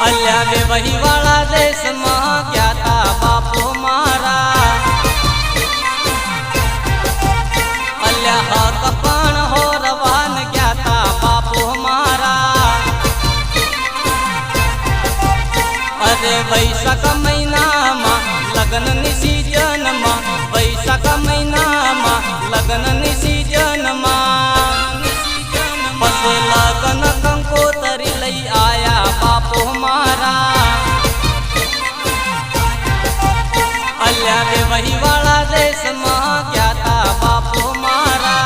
अल्या वेवही वाला देश में क्या था बापू मारा। अल्या हक पण हो रवान क्या था बापू मारा। अरे वैशाख महीना में लगन नि सीजन में, वैशाख महीना में लगन नि सीजन में पसे लगन कंकोतरी लई आया बापू मारा। अल्या वेवही वाला देश में क्या था बापू मारा।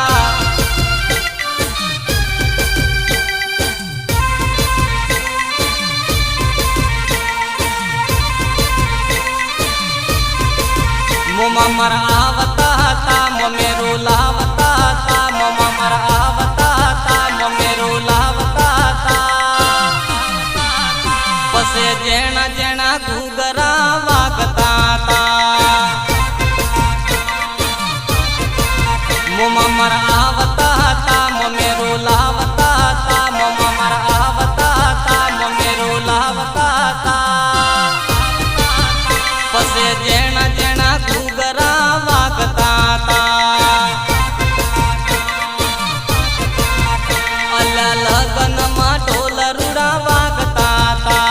मोमा मर आवता था मेरो लावता था, मोमा मर आवता था मेरो लावता था। पसे जेना जेना घूगरा वागता था। मोमा मर आवता था मेरो लावता था, मोमा मर आवता था मेरो लावता था। पसे जेना जेना घूगरा वागता था। अल्या लगन में ढोल रुड़ा वागता था।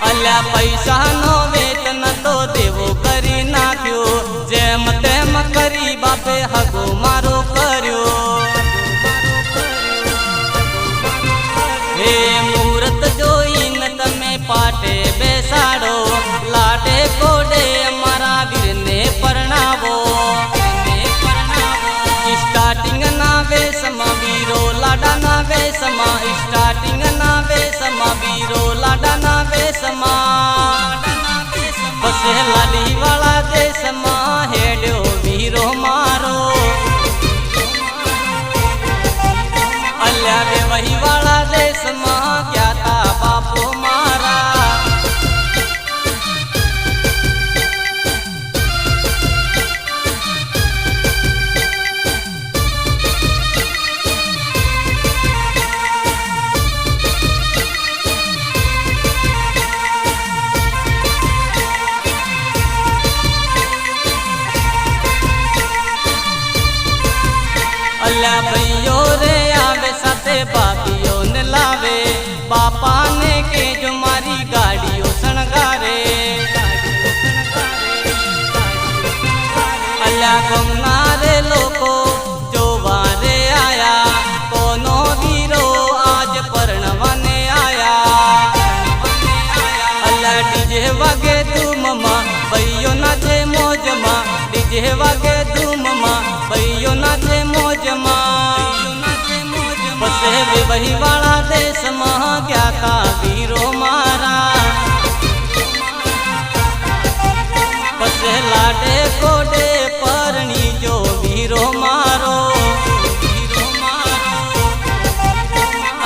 अल्या पैसा नो वेतन तो देवो करी नाख्यो, जेम तेम करी बापे हगो मारो कर्यो। हे मूरत जोईन तमे पाटे बेसाड़ो, लाटे कोडे मारा वीर ने परणावो। स्टार्टिंग ना वेसमा वीरो लाडा ना वेसमा, स्टार्टिंग ना वेसमा वीरो लाडा ना वेसमा। बसे लाडी वाला देश में हेड्यो वीरो मारो। अल्या वेवही वाला देश में क्या था बापू मारा। अल्या भैयो रे आवे साथे बाबियों ने लावे, बापा ने के जो मारी गाड़ियों सणगारे। अल्या गमनारे लोको जो वारे आया, कोनो वीरो आज परणवाने आया। अल्या डीजे वागे धूम मा भैयो नाचे मौज मा, डीजे वागे धूम मा भैयो नाचे मौज मा। बसे वेवही वाला देश में क्या था वीरो मारा। बसे लाडे कोडे परणी जो वीरो मारो।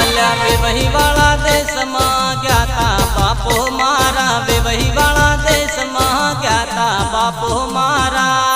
अल्या वेवही वाला देश में क्या था बापू मारा, वेवही वाला देश में क्या था बापू मारा।